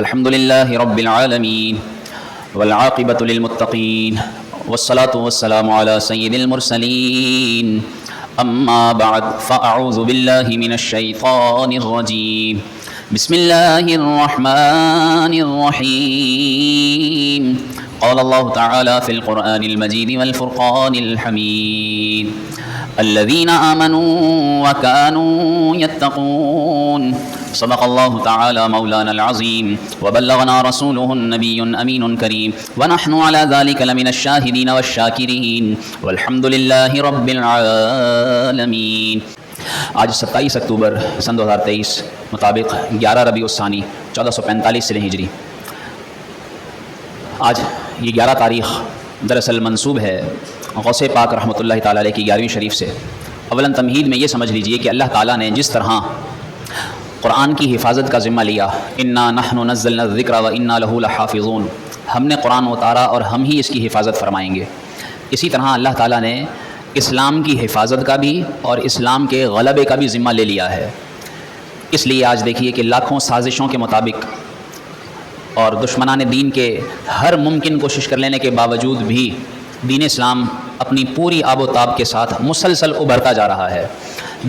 الحمد لله رب العالمين والعاقبة للمتقين والصلاة والسلام على سيد المرسلين أما بعد فأعوذ بالله من الشيطان الرجيم بسم الله الرحمن الرحيم قال الله تعالى في القرآن المجيد والفرقان الحميد الذين آمنوا وكانوا يتقون صدق الله تعالى مولانا العظيم وبلغنا رسوله النبي الأمين الكريم ونحن على ذلك لمن الشاهدين والشاكرين والحمد لله رب العالمين۔ آج 27 اکتوبر سن 2023 مطابق 11 ربیع الثانی 1445 سے ہجری۔ آج یہ 11 تاریخ دراصل منسوب ہے غوث پاک رحمۃ اللہ تعالیٰ علیہ کی 11ویں شریف سے۔ اولاً تمہید میں یہ سمجھ لیجئے کہ اللہ تعالیٰ نے جس طرح قرآن کی حفاظت کا ذمہ لیا، انا نحن نزلنا الذکر وانا لہ لحافظون، ہم نے قرآن اتارا اور ہم ہی اس کی حفاظت فرمائیں گے، اسی طرح اللہ تعالیٰ نے اسلام کی حفاظت کا بھی اور اسلام کے غلبے کا بھی ذمہ لے لیا ہے۔ اس لیے آج دیکھیے کہ لاکھوں سازشوں کے مطابق اور دشمنان دین کے ہر ممکن کوشش کر لینے کے باوجود بھی دین اسلام اپنی پوری آب و تاب کے ساتھ مسلسل ابھرتا جا رہا ہے،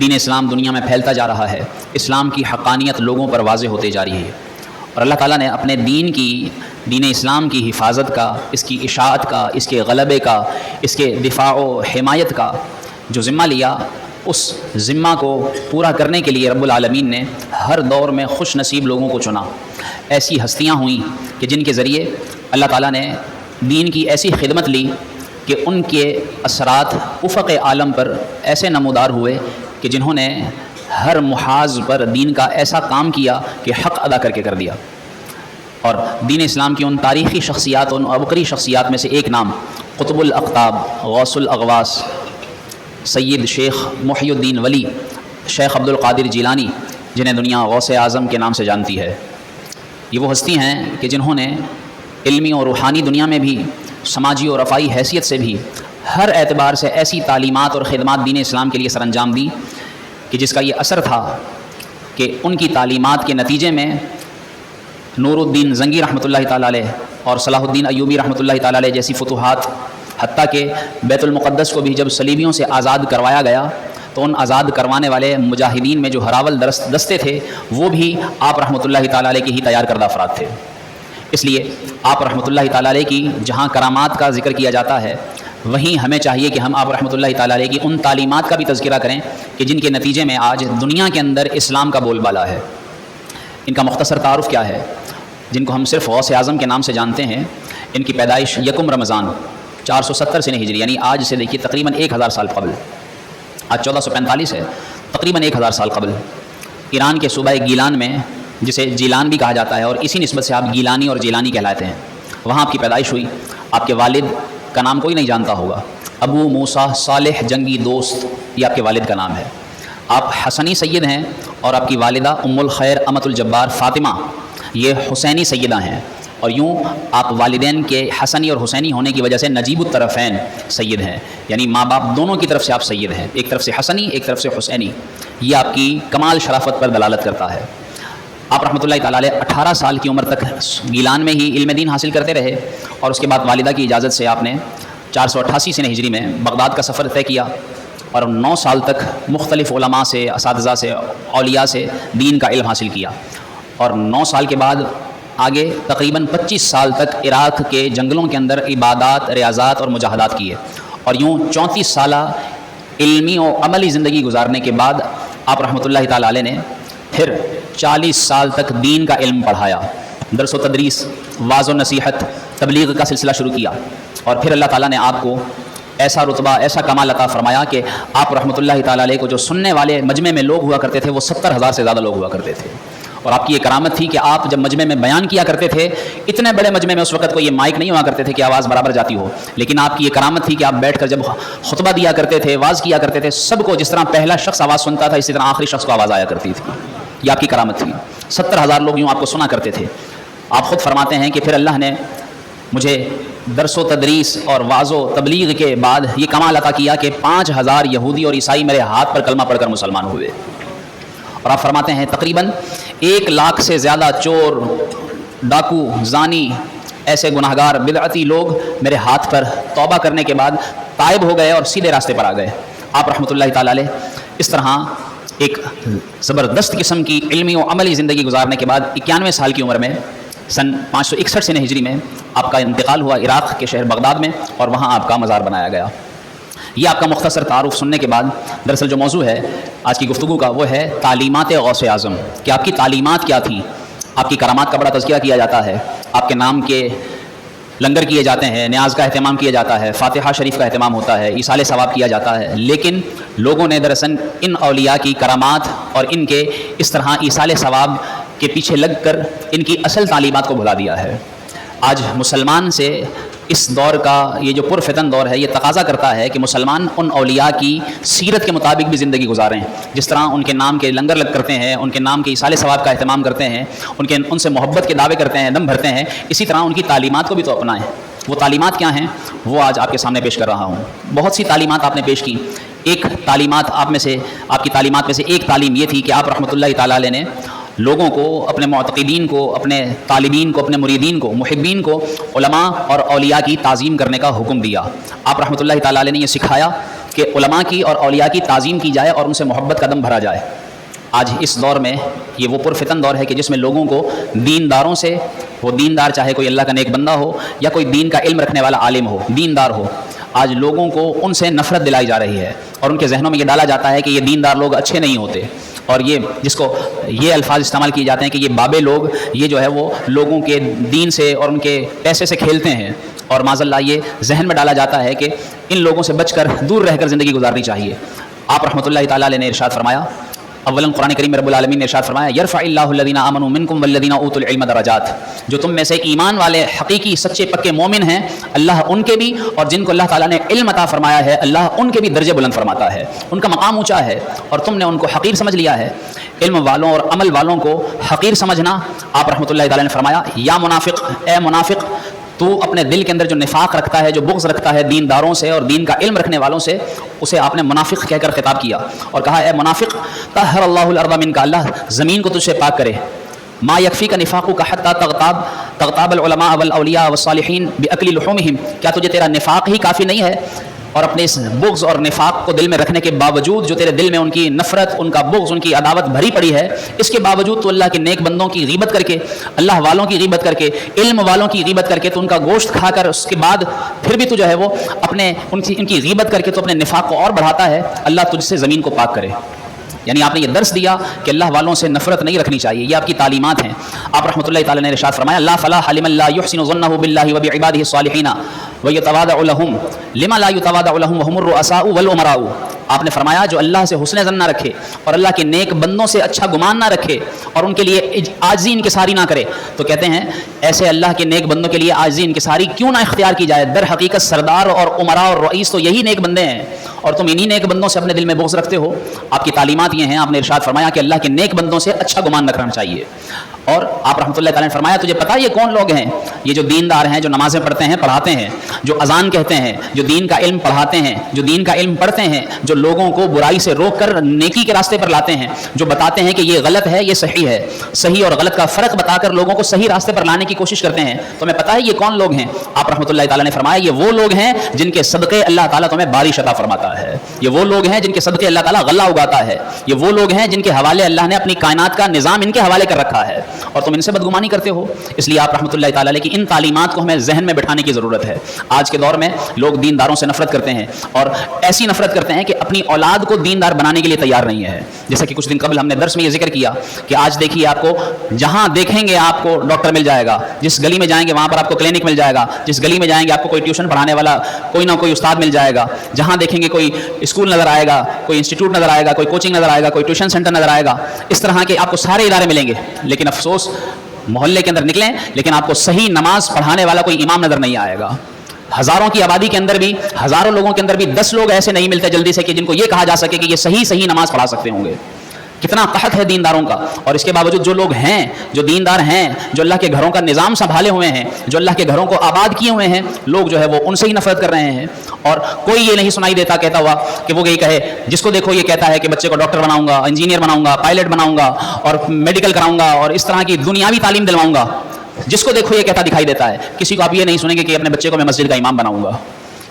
دین اسلام دنیا میں پھیلتا جا رہا ہے، اسلام کی حقانیت لوگوں پر واضح ہوتے جا رہی ہے، اور اللہ تعالیٰ نے اپنے دین اسلام کی حفاظت کا، اس کی اشاعت کا، اس کے غلبے کا، اس کے دفاع و حمایت کا جو ذمہ لیا، اس ذمہ کو پورا کرنے کے لیے رب العالمین نے ہر دور میں خوش نصیب لوگوں کو چنا۔ ایسی ہستیاں ہوئیں کہ جن کے ذریعے اللہ تعالیٰ نے دین کی ایسی خدمت لی کہ ان کے اثرات افق عالم پر ایسے نمودار ہوئے کہ جنہوں نے ہر محاذ پر دین کا ایسا کام کیا کہ حق ادا کر کے کر دیا۔ اور دین اسلام کی ان تاریخی شخصیات، ان عبقری شخصیات میں سے ایک نام قطب الاقطاب، غوث الاغواث، سید شیخ محی الدین ولی، شیخ عبد القادر جیلانی، جنہیں دنیا غوث اعظم کے نام سے جانتی ہے۔ یہ وہ ہستی ہیں کہ جنہوں نے علمی اور روحانی دنیا میں بھی، سماجی اور رفائی حیثیت سے بھی ہر اعتبار سے ایسی تعلیمات اور خدمات دین اسلام کے لیے سر انجام دی کہ جس کا یہ اثر تھا کہ ان کی تعلیمات کے نتیجے میں نور الدین زنگی رحمۃ اللہ تعالیٰ علیہ اور صلاح الدین ایوبی رحمۃ اللہ تعالیٰ علیہ جیسی فتوحات، حتیٰ کہ بیت المقدس کو بھی جب صلیبیوں سے آزاد کروایا گیا تو ان آزاد کروانے والے مجاہدین میں جو ہراول دستے تھے وہ بھی آپ رحمۃ اللہ تعالیٰ علیہ کی ہی تیار کردہ افراد تھے۔ اس لیے آپ رحمۃ اللہ تعالیٰ علیہ کی جہاں کرامات کا ذکر کیا جاتا ہے، وہیں ہمیں چاہیے کہ ہم آپ رحمۃ اللہ تعالیٰ علیہ کی ان تعلیمات کا بھی تذکرہ کریں کہ جن کے نتیجے میں آج دنیا کے اندر اسلام کا بول بالا ہے۔ ان کا مختصر تعارف کیا ہے؟ جن کو ہم صرف غوث اعظم کے نام سے جانتے ہیں، ان کی پیدائش 1 رمضان 470 سے ہجری، یعنی آج سے دیکھیے تقریباً 1000 سال قبل، آج 1445 ہے، تقریباً 1000 سال قبل ایران کے صوبہ گیلان میں، جسے جیلان بھی کہا جاتا ہے اور اسی نسبت سے آپ گیلانی اور جیلانی کہلاتے ہیں، وہاں آپ کی پیدائش ہوئی۔ آپ کے والد کا نام کوئی نہیں جانتا ہوگا، ابو موسیٰ صالح جنگی دوست، یہ آپ کے والد کا نام ہے۔ آپ حسنی سید ہیں اور آپ کی والدہ ام الخیر امت الجبار فاطمہ یہ حسینی سیدہ ہیں، اور یوں آپ والدین کے حسنی اور حسینی ہونے کی وجہ سے نجیب الطرفین سید ہیں، یعنی ماں باپ دونوں کی طرف سے آپ سید ہیں، ایک طرف سے حسنی ایک طرف سے حسینی۔ یہ آپ کی کمال شرافت پر دلالت کرتا ہے۔ آپ رحمۃ اللہ تعالیٰ علیہ 18 سال کی عمر تک گیلان میں ہی علم دین حاصل کرتے رہے، اور اس کے بعد والدہ کی اجازت سے آپ نے 488 سے ہجری میں بغداد کا سفر طے کیا، اور 9 سال تک مختلف علماء سے، اساتذہ سے، اولیاء سے دین کا علم حاصل کیا، اور 9 سال کے بعد آگے تقریباً 25 سال تک عراق کے جنگلوں کے اندر عبادات، ریاضات اور مجاہدات کیے، اور یوں 34 سالہ علمی و عملی زندگی گزارنے کے بعد آپ رحمۃ اللہ تعالیٰ علیہ نے پھر 40 سال تک دین کا علم پڑھایا، درس و تدریس، واعظ و نصیحت، تبلیغ کا سلسلہ شروع کیا، اور پھر اللہ تعالیٰ نے آپ کو ایسا رتبہ، ایسا کمال عطا فرمایا کہ آپ رحمۃ اللہ تعالیٰ علیہ کو جو سننے والے مجمع میں لوگ ہوا کرتے تھے وہ 70,000 سے زیادہ لوگ ہوا کرتے تھے، اور آپ کی یہ کرامت تھی کہ آپ جب مجمع میں بیان کیا کرتے تھے، اتنے بڑے مجمع میں اس وقت کوئی یہ مائک نہیں ہوا کرتے تھے کہ آواز برابر جاتی ہو، لیکن آپ کی یہ کرامت تھی کہ آپ بیٹھ کر جب خطبہ دیا کرتے تھے، واعظ کیا کرتے تھے، سب کو جس طرح پہلا شخص آواز سنتا تھا اسی طرح آخری شخص کو آواز آیا کرتی تھی۔ یہ آپ کی کرامت تھی، 70,000 لوگ یوں آپ کو سنا کرتے تھے۔ آپ خود فرماتے ہیں کہ پھر اللہ نے مجھے درس و تدریس اور واعظ و تبلیغ کے بعد یہ کمال عطا کیا کہ 5000 یہودی اور عیسائی میرے ہاتھ پر کلمہ پڑھ کر مسلمان ہوئے، اور آپ فرماتے ہیں تقریباً 1 لاکھ سے زیادہ چور ڈاکو، زانی، ایسے گناہگار بدعتی لوگ میرے ہاتھ پر توبہ کرنے کے بعد تائب ہو گئے اور سیدھے راستے پر آ گئے۔ آپ رحمۃ اللہ تعالیٰ علیہ اس طرح ایک زبردست قسم کی علمی و عملی زندگی گزارنے کے بعد 91 سال کی عمر میں سن 561 سن ہجری میں آپ کا انتقال ہوا عراق کے شہر بغداد میں، اور وہاں آپ کا مزار بنایا گیا۔ یہ آپ کا مختصر تعارف سننے کے بعد دراصل جو موضوع ہے آج کی گفتگو کا وہ ہے تعلیمات غوث اعظم، کہ آپ کی تعلیمات کیا تھیں۔ آپ کی کرامات کا بڑا تذکرہ کیا جاتا ہے، آپ کے نام کے لنگر کیے جاتے ہیں، نیاز کا اہتمام کیا جاتا ہے، فاتحہ شریف کا اہتمام ہوتا ہے، ایصال ثواب کیا جاتا ہے، لیکن لوگوں نے دراصل ان اولیاء کی کرامات اور ان کے اس طرح ایصال ثواب کے پیچھے لگ کر ان کی اصل تعلیمات کو بھلا دیا ہے۔ آج مسلمان سے اس دور کا یہ جو پرفتن دور ہے یہ تقاضا کرتا ہے کہ مسلمان ان اولیاء کی سیرت کے مطابق بھی زندگی گزاریں، جس طرح ان کے نام کے لنگر لگ کرتے ہیں، ان کے نام کے ایصال ثواب کا اہتمام کرتے ہیں، ان سے محبت کے دعوے کرتے ہیں، دم بھرتے ہیں، اسی طرح ان کی تعلیمات کو بھی تو اپنائیں۔ وہ تعلیمات کیا ہیں وہ آج آپ کے سامنے پیش کر رہا ہوں۔ بہت سی تعلیمات آپ نے پیش کی۔ ایک تعلیمات آپ کی تعلیمات میں سے ایک تعلیم یہ تھی کہ آپ رحمۃ اللہ تعالیٰ علیہ نے لوگوں کو، اپنے معتقدین کو، اپنے طالبین کو، اپنے مریدین کو، محبین کو علماء اور اولیاء کی تعظیم کرنے کا حکم دیا۔ آپ رحمۃ اللہ تعالیٰ علیہ نے یہ سکھایا کہ علماء کی اور اولیاء کی تعظیم کی جائے اور ان سے محبت کا دم بھرا جائے۔ آج اس دور میں یہ وہ پرفتن دور ہے کہ جس میں لوگوں کو دینداروں سے، وہ دیندار چاہے کوئی اللہ کا نیک بندہ ہو یا کوئی دین کا علم رکھنے والا عالم ہو، دیندار ہو، آج لوگوں کو ان سے نفرت دلائی جا رہی ہے اور ان کے ذہنوں میں یہ ڈالا جاتا ہے کہ یہ دیندار لوگ اچھے نہیں ہوتے، اور یہ جس کو یہ الفاظ استعمال کیے جاتے ہیں کہ یہ بابے لوگ، یہ جو ہے وہ لوگوں کے دین سے اور ان کے پیسے سے کھیلتے ہیں، اور معاذ اللہ یہ ذہن میں ڈالا جاتا ہے کہ ان لوگوں سے بچ کر دور رہ کر زندگی گزارنی چاہیے۔ آپ رحمۃ اللہ تعالیٰ علیہ نے ارشاد فرمایا، اولاً قرآن کریم میں رب العالمین نے ارشاد فرمایا، یرفع اللہ الذین آمنوا منکم والذین اوتوا العلم درجات، جو تم میں سے ایمان والے حقیقی سچے پکے مومن ہیں اللہ ان کے بھی، اور جن کو اللہ تعالیٰ نے علم عطا فرمایا ہے اللہ ان کے بھی درجے بلند فرماتا ہے، ان کا مقام اونچا ہے، اور تم نے ان کو حقیر سمجھ لیا ہے۔ علم والوں اور عمل والوں کو حقیر سمجھنا، آپ رحمۃ اللہ تعالیٰ نے فرمایا، یا منافق، اے منافق، تو اپنے دل کے اندر جو نفاق رکھتا ہے، جو بغض رکھتا ہے دینداروں سے اور دین کا علم رکھنے والوں سے، اسے آپ نے منافق کہہ کر خطاب کیا اور کہا، اے منافق، طہر اللہ الارض منک، اللہ زمین کو تجھ سے پاک کرے، ما یکفی کا نفاق کا حتی تغتاب العلماء والاولیاء والصالحین باکل لحومہم، کیا تجھے تیرا نفاق ہی کافی نہیں ہے؟ اور اپنے اس بغض اور نفاق کو دل میں رکھنے کے باوجود، جو تیرے دل میں ان کی نفرت، ان کا بغض، ان کی عداوت بھری پڑی ہے، اس کے باوجود تو اللہ کے نیک بندوں کی غیبت کر کے، اللہ والوں کی غیبت کر کے، علم والوں کی غیبت کر کے، تو ان کا گوشت کھا کر اس کے بعد پھر بھی تو جو ہے وہ ان کی غیبت کر کے تو اپنے نفاق کو اور بڑھاتا ہے۔ اللہ تجھ سے زمین کو پاک کرے۔ یعنی آپ نے یہ درس دیا کہ اللہ والوں سے نفرت نہیں رکھنی چاہیے، یہ آپ کی تعلیمات ہیں۔ آپ رحمۃ اللہ تعالیٰ نے ارشاد فرمایا، لا فلاح لمن لا يحسن ظنه بالله وبعباده الصالحين ويتواضع لهم لما لا يتواضع لهم وهم الرؤساء والامراء۔ آپ نے فرمایا جو اللہ سے حسن ظن نہ رکھے اور اللہ کے نیک بندوں سے اچھا گمان نہ رکھے اور ان کے لیے عاجزی انکساری نہ کرے، تو کہتے ہیں ایسے اللہ کے نیک بندوں کے لیے عاجزی انکساری کیوں نہ اختیار کی جائے؟ در حقیقت سردار اور عمراء اور رئیس تو یہی نیک بندے ہیں، اور تم انہی نیک بندوں سے اپنے دل میں بغض رکھتے ہو۔ آپ کی تعلیمات یہ ہیں، آپ نے ارشاد فرمایا کہ اللہ کے نیک بندوں سے اچھا گمان رکھنا چاہیے۔ اور آپ رحمۃ اللہ تعالیٰ نے فرمایا، تجھے پتہ یہ کون لوگ ہیں؟ یہ جو دیندار ہیں، جو نمازیں پڑھتے ہیں، پڑھاتے ہیں، جو اذان کہتے ہیں، جو دین کا علم پڑھاتے ہیں، جو دین کا علم پڑھتے ہیں، جو لوگوں کو برائی سے روک کر نیکی کے راستے پر لاتے ہیں، جو بتاتے ہیں کہ یہ غلط ہے، یہ صحیح ہے، صحیح اور غلط کا فرق بتا کر لوگوں کو صحیح راستے پر لانے کی کوشش کرتے ہیں، تمہیں پتہ ہے یہ کون لوگ ہیں؟ آپ رحمۃ اللہ تعالیٰ نے فرمایا، یہ وہ لوگ ہیں جن کے صدقے اللہ تعالیٰ تمہیں بارش عطا فرماتا ہے، یہ وہ لوگ ہیں جن کے صدقے اللہ تعالیٰ غلہ اگاتا ہے، یہ وہ لوگ ہیں جن کے حوالے اللہ نے اپنی کائنات کا نظام ان کے حوالے کر رکھا ہے، اور تم ان سے بدگمانی کرتے ہو۔ اس لیے آپ رحمۃ اللہ تعالیٰ علیہ کی ان تعلیمات کو ہمیں ذہن میں بٹھانے کی ضرورت ہے۔ آج کے دور میں لوگ دینداروں سے نفرت کرتے ہیں، اور ایسی نفرت کرتے ہیں کہ اپنی اولاد کو دیندار بنانے کے لیے تیار نہیں ہے۔ جیسا کہ کچھ دن قبل ہم نے درس میں یہ ذکر کیا کہ آج دیکھیے، آپ کو جہاں دیکھیں گے آپ کو ڈاکٹر مل جائے گا، جس گلی میں جائیں گے وہاں پر آپ کو کلینک مل جائے گا، جس گلی میں جائیں گے آپ کو کوئی ٹیوشن پڑھانے والا کوئی نہ کوئی استاد مل جائے گا، جہاں دیکھیں گے کوئی اسکول نظر آئے گا، کوئی انسٹیٹیوٹ نظر آئے گا، کوئی کوچنگ نظر آئے گا، کوئی ٹیوشن سینٹر نظر آئے گا، اس طرح کے آپ کو سارے ادارے ملیں گے، لیکن افسوس محلے کے اندر نکلیں لیکن آپ کو صحیح نماز پڑھانے والا کوئی امام نظر نہیں آئے گا۔ ہزاروں کی آبادی کے اندر بھی، ہزاروں لوگوں کے اندر بھی 10 لوگ ایسے نہیں ملتے جلدی سے کہ جن کو یہ کہا جا سکے کہ یہ صحیح نماز پڑھا سکتے ہوں گے۔ کتنا قحط ہے دینداروں کا، اور اس کے باوجود جو لوگ ہیں، جو دیندار ہیں، جو اللہ کے گھروں کا نظام سنبھالے ہوئے ہیں، جو اللہ کے گھروں کو آباد کیے ہوئے ہیں، لوگ جو ہے وہ ان سے ہی نفرت کر رہے ہیں، اور کوئی یہ نہیں سنائی دیتا کہتا ہوا کہ وہ یہ کہے، جس کو دیکھو یہ کہتا ہے کہ بچے کو ڈاکٹر بناؤں گا، انجینئر بناؤں گا، پائلٹ بناؤں گا، اور میڈیکل کراؤں گا، اور اس طرح کی دنیاوی تعلیم دلواؤں گا۔ جس کو دیکھو یہ کہتا دکھائی دیتا ہے. کسی کو آپ یہ نہیں سنیں گے کہ اپنے بچے کو میں مسجد کا امام بناؤں گا.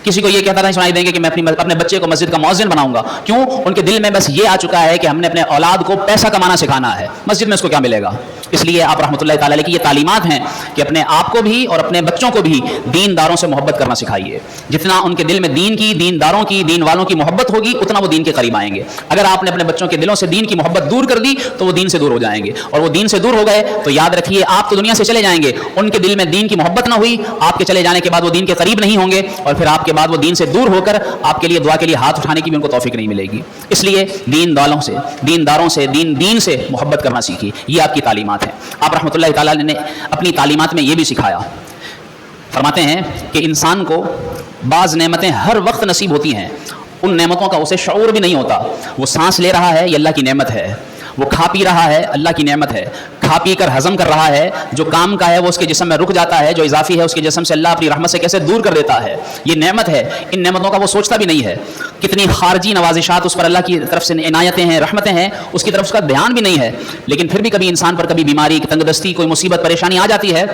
کسی کو یہ کہتا نہیں سنائی دیں گے کہ میں اپنے بچے کو مسجد کا مؤذن بناؤں گا. کیوں؟ ان کے دل میں بس یہ آ چکا ہے کہ ہم نے اپنے اولاد کو پیسہ کمانا سکھانا ہے. مسجد میں اس کو کیا ملے گا؟ اس لیے آپ رحمۃ اللہ تعالی علیہ کی یہ تعلیمات ہیں کہ اپنے آپ کو بھی اور اپنے بچوں کو بھی دین داروں سے محبت کرنا سکھائیے. جتنا ان کے دل میں دین کی، دین داروں کی، دین والوں کی محبت ہوگی اتنا وہ دین کے قریب آئیں گے. اگر آپ نے اپنے بچوں کے دلوں سے دین کی محبت دور کر دی تو وہ دین سے دور ہو جائیں گے. اور وہ دین سے دور ہو گئے تو یاد رکھیے آپ تو دنیا سے چلے جائیں گے. ان کے دل میں دین کی محبت نہ ہوئی، آپ کے چلے جانے کے بعد وہ دین کے قریب نہیں ہوں گے، اور پھر آپ کے بعد وہ دین سے دور ہو کر آپ کے لیے دعا کے لیے ہاتھ اٹھانے کی بھی ان کو توفیق نہیں ملے گی. اس لیے دین والوں سے، دین داروں سے، دین سے محبت کرنا سیکھیے. یہ آپ کی تعلیمات ہیں. آپ رحمۃ اللہ تعالیٰ نے اپنی تعلیمات میں یہ بھی سکھایا. فرماتے ہیں کہ انسان کو بعض نعمتیں ہر وقت نصیب ہوتی ہیں، ان نعمتوں کا اسے شعور بھی نہیں ہوتا. وہ سانس لے رہا ہے یہ اللہ کی نعمت ہے، وہ کھا پی رہا ہے اللہ کی نعمت ہے، کھا پی کر ہضم کر رہا ہے، جو کام کا ہے وہ اس کے جسم میں رک جاتا ہے، جو اضافی ہے اس کے جسم سے اللہ اپنی رحمت سے کیسے دور کر دیتا ہے. یہ نعمت ہے. ان نعمتوں کا وہ سوچتا بھی نہیں ہے. کتنی خارجی نوازشات اس پر اللہ کی طرف سے عنایتیں ہیں، رحمتیں ہیں، اس کی طرف اس کا دھیان بھی نہیں ہے. لیکن پھر بھی کبھی انسان پر کبھی بیماری، تنگ دستی، کوئی مصیبت، پریشانی آ جاتی ہے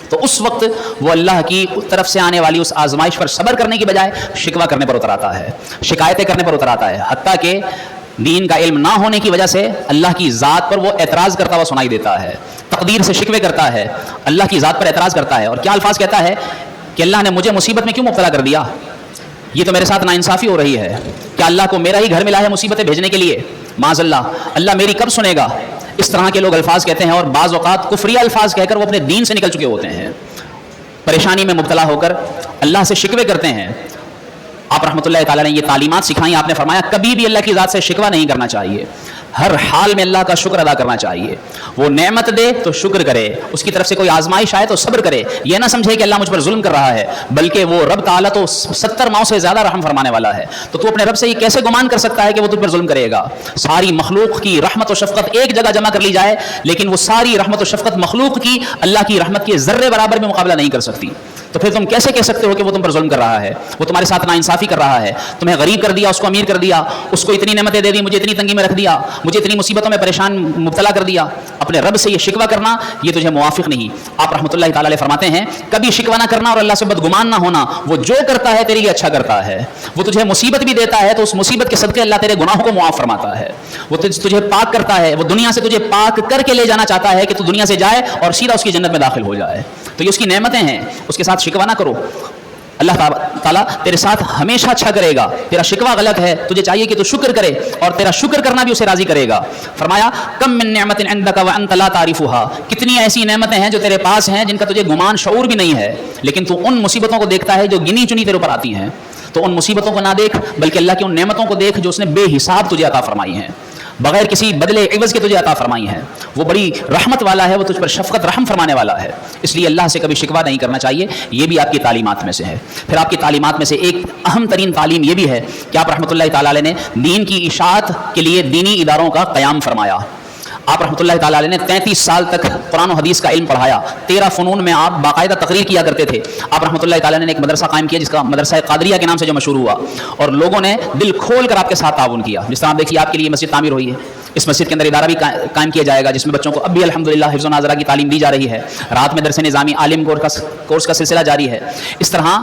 تو اس وقت وہ اللہ کی طرف سے آنے والی اس آزمائش پر صبر کرنے کی بجائے شکوہ کرنے پر اتر آتا ہے، شکایتیں کرنے پر اتر آتا ہے. حتیٰ کہ دین کا علم نہ ہونے کی وجہ سے اللہ کی ذات پر وہ اعتراض کرتا ہوا سنائی دیتا ہے، تقدیر سے شکوے کرتا ہے، اللہ کی ذات پر اعتراض کرتا ہے. اور کیا الفاظ کہتا ہے کہ اللہ نے مجھے مصیبت میں کیوں مبتلا کر دیا؟ یہ تو میرے ساتھ ناانصافی ہو رہی ہے. کیا اللہ کو میرا ہی گھر ملا ہے مصیبتیں بھیجنے کے لیے؟ معاذ اللہ میری کب سنے گا؟ اس طرح کے لوگ الفاظ کہتے ہیں، اور بعض اوقات کفریہ الفاظ کہہ کر وہ اپنے دین سے نکل چکے ہوتے ہیں. پریشانی میں مبتلا ہو کر اللہ سے شکوے کرتے ہیں. آپ رحمۃ اللہ تعالیٰ نے یہ تعلیمات سکھائیں. آپ نے فرمایا کبھی بھی اللہ کی ذات سے شکوہ نہیں کرنا چاہیے، ہر حال میں اللہ کا شکر ادا کرنا چاہیے. وہ نعمت دے تو شکر کرے، اس کی طرف سے کوئی آزمائش آئے تو صبر کرے. یہ نہ سمجھے کہ اللہ مجھ پر ظلم کر رہا ہے، بلکہ وہ رب تعالیٰ تو 70 ماؤں سے زیادہ رحم فرمانے والا ہے. تو اپنے رب سے یہ کیسے گمان کر سکتا ہے کہ وہ تجھ پر ظلم کرے گا؟ ساری مخلوق کی رحمت و شفقت ایک جگہ جمع کر لی جائے، لیکن وہ ساری رحمت و شفقت مخلوق کی اللہ کی رحمت کے ذرے برابر بھی مقابلہ نہیں کر سکتی. تو پھر تم کیسے کہہ سکتے ہو کہ وہ تم پر ظلم کر رہا ہے؟ وہ تمہارے ساتھ ناانصافی کر رہا ہے، تمہیں غریب کر دیا، اس کو امیر کر دیا، اس کو اتنی نعمتیں دے دی، مجھے اتنی تنگی میں رکھ دیا، مجھے اتنی مصیبتوں میں پریشان مبتلا کر دیا. اپنے رب سے یہ شکوہ کرنا یہ تجھے موافق نہیں. آپ رحمۃ اللہ تعالی علیہ فرماتے ہیں کبھی شکوہ نہ کرنا اور اللہ سے بدگمان نہ ہونا. وہ جو کرتا ہے تیرے لیے اچھا کرتا ہے. وہ تجھے مصیبت بھی دیتا ہے تو اس مصیبت کے صدقے اللہ تیرے گناہوں کو معاف فرماتا ہے. وہ تجھے پاک کرتا ہے، وہ دنیا سے تجھے پاک کر کے لے جانا چاہتا ہے کہ تو دنیا سے جائے اور سیدھا اس کی جنت میں داخل ہو جائے. تو یہ اس کی نعمتیں ہیں، اس کے ساتھ شکوہ نہ کرو. اللہ تعالیٰ تیرے ساتھ ہمیشہ اچھا کرے گا. تیرا شکوہ غلط ہے، تجھے چاہیے کہ تو شکر کرے، اور تیرا شکر کرنا بھی اسے راضی کرے گا. فرمایا کم من نعمت عندک وانت لا تعرفها، کتنی ایسی نعمتیں ہیں جو تیرے پاس ہیں جن کا تجھے گمان شعور بھی نہیں ہے، لیکن تو ان مصیبتوں کو دیکھتا ہے جو گنی چنی تیرے اوپر آتی ہیں. تو ان مصیبتوں کو نہ دیکھ، بلکہ اللہ کی ان نعمتوں کو دیکھ جو اس نے بے حساب تجھے عطا فرمائی ہیں، بغیر کسی بدلے عوض کے تجھے عطا فرمائی ہیں. وہ بڑی رحمت والا ہے، وہ تجھ پر شفقت رحم فرمانے والا ہے. اس لیے اللہ سے کبھی شکوہ نہیں کرنا چاہیے. یہ بھی آپ کی تعلیمات میں سے ہے. پھر آپ کی تعلیمات میں سے ایک اہم ترین تعلیم یہ بھی ہے کہ آپ رحمۃ اللہ تعالی علیہ نے دین کی اشاعت کے لیے دینی اداروں کا قیام فرمایا. آپ رحمۃ اللہ تعالی علیہ نے 33 سال تک قرآن و حدیث کا علم پڑھایا. 13 فنون میں آپ باقاعدہ تقریر کیا کرتے تھے. آپ رحمۃ اللہ تعالی نے ایک مدرسہ قائم کیا جس کا مدرسہ قادریہ کے نام سے جو مشہور ہوا، اور لوگوں نے دل کھول کر آپ کے ساتھ تعاون کیا. جس طرح آپ دیکھیے آپ کے لیے مسجد تعمیر ہوئی ہے، اس مسجد کے اندر ادارہ بھی قائم کیا جائے گا جس میں بچوں کو اب بھی الحمدللہ حفظ و ناظرہ کی تعلیم دی جا رہی ہے. رات میں درس نظامی عالم کورس کا سلسلہ جاری ہے. اس طرح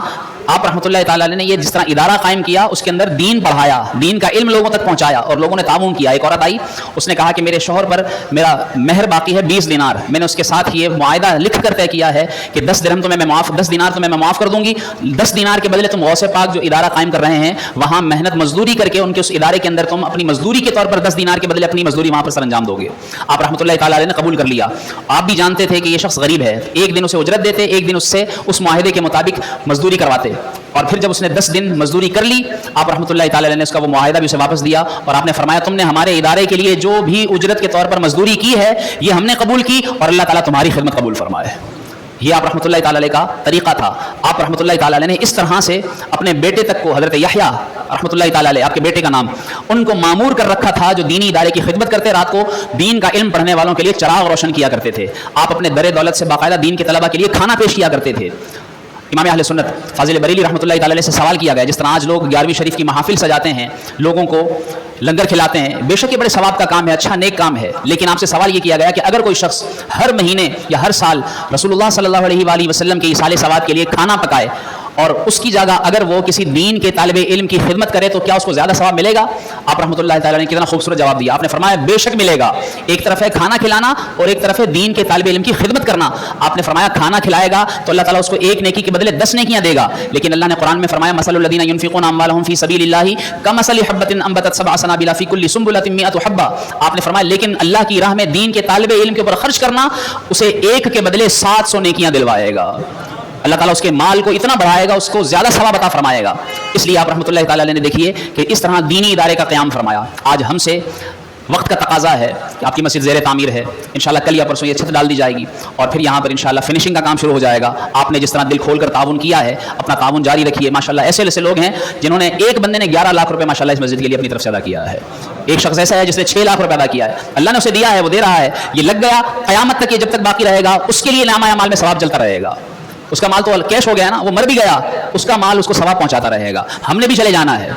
آپ رحمۃ اللہ تعالی علیہ نے یہ جس طرح ادارہ قائم کیا، اس کے اندر دین پڑھایا، دین کا علم لوگوں تک پہنچایا، اور لوگوں نے تعاون کیا. ایک عورت آئی، اس نے کہا کہ میرے شوہر پر میرا مہر باقی ہے 20 دینار. میں نے اس کے ساتھ یہ معاہدہ لکھ کر طے کیا ہے کہ 10 دینار تو میں معاف کر دوں گی. 10 دینار کے بدلے تم غوث پاک جو ادارہ قائم کر رہے ہیں وہاں محنت مزدوری کر کے ان کے اس ادارے کے اندر تم اپنی مزدوری کے طور پر 10 دینار کے بدلے اپنی مزدوری وہاں پر سر انجام دو گے. آپ رحمۃ اللہ تعالی علیہ نے قبول کر لیا. آپ بھی جانتے تھے کہ یہ شخص غریب ہے. ایک دن اسے اجرت دیتے، ایک دن اس سے اس معاہدے کے مطابق مزدوری کرواتے، اور پھر جب اس نے 10 دن مزدوری کر لی، آپ رحمۃ اللہ تعالی علیہ نے اس کا وہ معاہدہ بھی اسے واپس دیا، اور آپ نے فرمایا تم نے ہمارے ادارے کے لیے جو بھی اجرت کے طور پر مزدوری کی ہے یہ ہم نے قبول کی، اور اللہ تعالیٰ تمہاری خدمت قبول فرمائے. یہ آپ رحمۃ اللہ تعالی علیہ کا طریقہ تھا. آپ رحمۃ اللہ تعالی علیہ نے اس طرح سے اپنے بیٹے تک کو، حضرت یحییٰ رحمۃ اللہ تعالی علیہ، آپ کے بیٹے کا نام، ان کو مامور کر رکھا تھا جو دینی ادارے کی خدمت کرتے، رات کو دین کا علم پڑھنے والوں کے لیے چراغ روشن کیا کرتے تھے. آپ اپنے در دولت سے باقاعدہ دین کے طلبہ کے لیے کھانا پیش کیا کرتے تھے. امام اہل سنت فاضل بریلی رحمۃ اللہ تعالی علیہ سے سوال کیا گیا، جس طرح آج لوگ 11ویں شریف کی محافل سجاتے ہیں، لوگوں کو لنگر کھلاتے ہیں، بے شک یہ بڑے ثواب کا کام ہے، اچھا نیک کام ہے، لیکن آپ سے سوال یہ کیا گیا کہ اگر کوئی شخص ہر مہینے یا ہر سال رسول اللہ صلی اللہ علیہ وآلہ وسلم کے ایصال ثواب کے لیے کھانا پکائے اور اس کی جگہ اگر وہ کسی دین کے طالب علم کی خدمت کرے تو کیا اس کو زیادہ ثواب ملے گا؟ آپ رحمۃ اللہ تعالیٰ نے کتنا خوبصورت جواب دیا، آپ نے فرمایا بے شک ملے گا۔ ایک طرف ہے کھانا کھلانا اور ایک طرف ہے دین کے طالب علم کی خدمت کرنا۔ آپ نے فرمایا کھانا کھلائے گا تو اللہ تعالیٰ اس کو ایک نیکی کے بدلے 10 نیکیاں دے گا، لیکن اللہ نے قرآن میں فرمایا مثل الذین ينفقون اموالهم فی سبیل اللہ کمثل حبۃ انبتت سبع سنابل فی کل سنبلۃ مئۃ حبۃ۔ آپ نے فرمایا لیکن اللہ کی راہ میں دین کے طالب علم کے اوپر خرچ کرنا اسے ایک کے بدلے 700 نیکیاں دلوائے گا۔ اللہ تعالیٰ اس کے مال کو اتنا بڑھائے گا، اس کو زیادہ ثواب عطا فرمائے گا۔ اس لیے آپ رحمۃ اللہ تعالیٰ نے دیکھیے کہ اس طرح دینی ادارے کا قیام فرمایا۔ آج ہم سے وقت کا تقاضا ہے کہ آپ کی مسجد زیر تعمیر ہے، انشاءاللہ کل یا پرسوں یہ چھت ڈال دی جائے گی اور پھر یہاں پر انشاءاللہ فنشنگ کا کام شروع ہو جائے گا۔ آپ نے جس طرح دل کھول کر تعاون کیا ہے، اپنا تعاون جاری رکھیے۔ ماشاءاللہ ایسے ایسے لوگ ہیں جنہوں نے ایک بندے نے 11 لاکھ روپے ماشاءاللہ اس مسجد کے لیے اپنی طرف سے ادا کیا ہے۔ ایک شخص ایسا ہے جس نے 6 لاکھ روپے ادا کیا ہے، اللہ نے اسے دیا ہے، وہ دے رہا ہے، یہ لگ گیا قیامت تک، یہ جب تک باقی رہے گا اس کے لیے نامہ اعمال میں ثواب چلتا رہے گا۔ اس کا مال تو کیش ہو گیا نا، وہ مر بھی گیا، اس کا مال اس کو ثواب پہنچاتا رہے گا۔ ہم نے بھی چلے جانا ہے،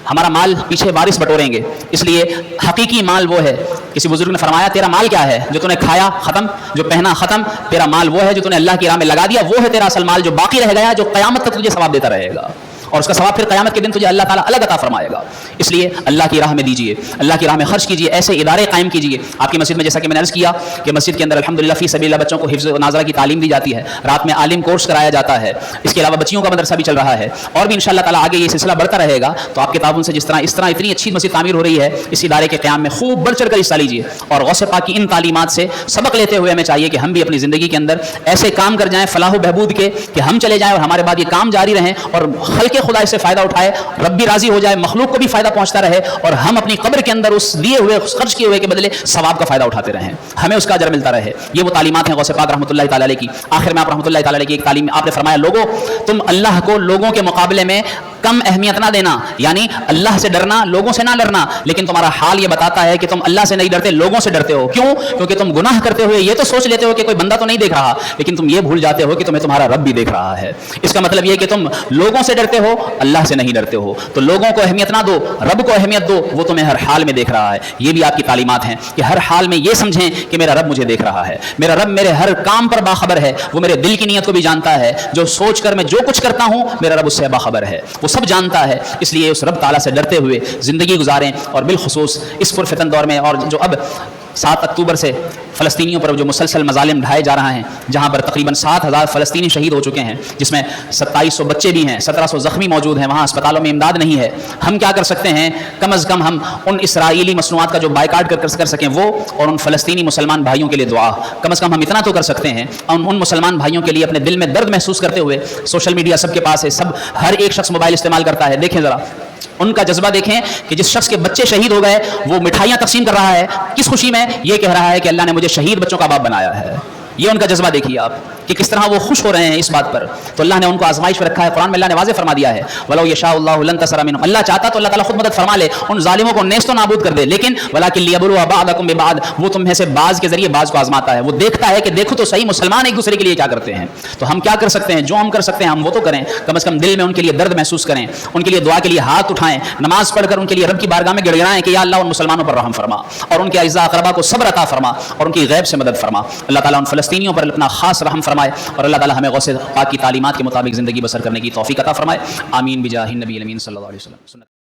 ہمارا مال پیچھے وارث بٹوریں گے، اس لیے حقیقی مال وہ ہے۔ کسی بزرگ نے فرمایا تیرا مال کیا ہے؟ جو تو نے کھایا ختم، جو پہنا ختم۔ تیرا مال وہ ہے جو تو نے اللہ کی راہ میں لگا دیا، وہ ہے تیرا اصل مال جو باقی رہ گیا، جو قیامت تک تجھے ثواب دیتا رہے گا، اور اس کا ثواب پھر قیامت کے دن تجھے اللہ تعالیٰ الگ عطا فرمائے گا۔ اس لیے اللہ کی راہ میں دیجیے، اللہ کی راہ میں خرچ کیجیے، ایسے ادارے قائم کیجیے۔ آپ کی مسجد میں جیسا کہ میں نے عرض کیا کہ مسجد کے اندر الحمدللہ فی سبیل اللہ بچوں کو حفظ و ناظرہ کی تعلیم دی جاتی ہے، رات میں عالم کورس کرایا جاتا ہے، اس کے علاوہ بچیوں کا مدرسہ بھی چل رہا ہے، اور بھی انشاءاللہ تعالیٰ آگے یہ سلسلہ بڑھتا رہے گا۔ تو آپ کے تعاون سے اس طرح اتنی اچھی مسجد تعمیر ہو رہی ہے، اس ادارے کے قیام میں خوب بڑھ چڑھ کر حصہ لیجیے، اور غوث پاک کی ان تعلیمات سے سبق لیتے ہوئے ہمیں چاہیے کہ ہم بھی اپنی زندگی کے اندر ایسے کام کر جائیں فلاح و بہبود کے کہ ہم چلے جائیں اور ہمارے بعد یہ کام جاری رہیں اور خلق خدا اس سے فائدہ اٹھائے، رب بھی راضی ہو جائے، مخلوق کو بھی فائدہ پہنچتا رہے، اور ہم اپنی قبر کے اندر اس دیے ہوئے خرچ کیے ہوئے کے بدلے ثواب کا فائدہ اٹھاتے رہیں، ہمیں اس کا اجر ملتا رہے۔ یہ وہ تعلیمات ہیں غوث پاک رحمۃ اللہ تعالی علیہ کی۔ آخر میں آپ رحمۃ اللہ تعالی علیہ کی ایک تعلیم آپ نے فرمایا لوگوں تم اللہ کو لوگوں کے مقابلے میں کم اہمیت نہ دینا، یعنی اللہ سے ڈرنا، لوگوں سے نہ ڈرنا، لیکن تمہارا حال یہ بتاتا ہے کہ تم اللہ سے نہیں ڈرتے، لوگوں سے ڈرتے ہو۔ کیوں؟ کیونکہ تم گناہ کرتے ہوئے یہ تو سوچ لیتے ہو کہ کوئی بندہ تو نہیں دیکھ رہا، لیکن تم یہ بھول جاتے ہو کہ تمہیں تمہارا رب بھی دیکھ رہا ہے۔ اس کا مطلب یہ کہ تم لوگوں سے ڈرتے ہو، اللہ سے نہیں ڈرتے ہو۔ تو لوگوں کو اہمیت نہ دو، رب کو اہمیت دو، وہ تمہیں ہر حال میں دیکھ رہا ہے۔ یہ بھی آپ کی تعلیمات ہیں کہ ہر حال میں یہ سمجھیں کہ میرا رب مجھے دیکھ رہا ہے، میرا رب میرے ہر کام پر باخبر ہے، وہ میرے دل کی نیت کو بھی جانتا ہے، جو سوچ کر میں جو کچھ کرتا ہوں میرا رب اس سے باخبر ہے، وہ سب جانتا ہے۔ اس لیے اس رب تعالیٰ سے ڈرتے ہوئے زندگی گزاریں، اور بالخصوص اس پرفتن دور میں، اور جو اب 7 اکتوبر سے فلسطینیوں پر جو مسلسل مظالم ڈھائے جا رہے ہیں، جہاں پر تقریباً 7,000 فلسطینی شہید ہو چکے ہیں، جس میں 2700 بچے بھی ہیں، 1700 زخمی موجود ہیں، وہاں اسپتالوں میں امداد نہیں ہے۔ ہم کیا کر سکتے ہیں؟ کم از کم ہم ان اسرائیلی مصنوعات کا جو بائیکاٹ کر سکیں وہ، اور ان فلسطینی مسلمان بھائیوں کے لیے دعا، کم از کم ہم اتنا تو کر سکتے ہیں۔ ان مسلمان بھائیوں کے لیے اپنے دل میں درد محسوس کرتے ہوئے، سوشل میڈیا سب کے پاس ہے، سب ہر ایک شخص موبائل استعمال کرتا ہے، دیکھیں ذرا ان کا جذبہ دیکھیں کہ جس شخص کے بچے شہید ہو گئے وہ مٹھائیاں تقسیم کر رہا ہے، کس خوشی میں؟ یہ کہہ رہا ہے کہ اللہ نے مجھے شہید بچوں کا باپ بنایا ہے۔ یہ ان کا جذبہ دیکھیے آپ کہ کس طرح وہ خوش ہو رہے ہیں اس بات پر۔ تو اللہ نے ان کو آزمائش پر رکھا ہے، قرآن میں اللہ نے واضح فرما دیا ہے وَلَوْ يَشَاءُ اللَّهُ لَانتَصَرَ مِنْهُمْ، اللہ چاہتا تو اللہ تعالیٰ خود مدد فرما لے، ان ظالموں کو نیست و نابود کر دے، لیکن وَلَٰكِن لِيَبْلُوَ بَعْضَكُم بِبَعْضٍ، وہ تم میں سے بعض کے ذریعے بعض کو آزماتا ہے، وہ دیکھتا ہے کہ دیکھو تو صحیح مسلمان ایک دوسرے کے لیے کیا کرتے ہیں۔ تو ہم کیا کر سکتے ہیں؟ جو ہم کر سکتے ہیں ہم وہ تو کریں، کم از کم دل میں ان کے لیے درد محسوس کریں، ان کے لیے دعا کے لیے ہاتھ اٹھائیں، نماز پڑھ کر ان کے لیے رب کی بارگاہ میں گڑ گڑائیں کہ یا اللہ ان مسلمانوں پر رحم فرما، اور ان کے اعزاء اقربا کو صبر عطا فرما، اور ان کی غیب سے مدد فرما۔ اللہ تعالیٰ ان فلسطینیوں پر اپنا خاص رحم فرمائے، اور اللہ تعالیٰ ہمیں غوث پاک کی تعلیمات کے مطابق زندگی بسر کرنے کی توفیق عطا فرمائے۔ آمین بجاہ النبی الامین صلی اللہ علیہ وسلم۔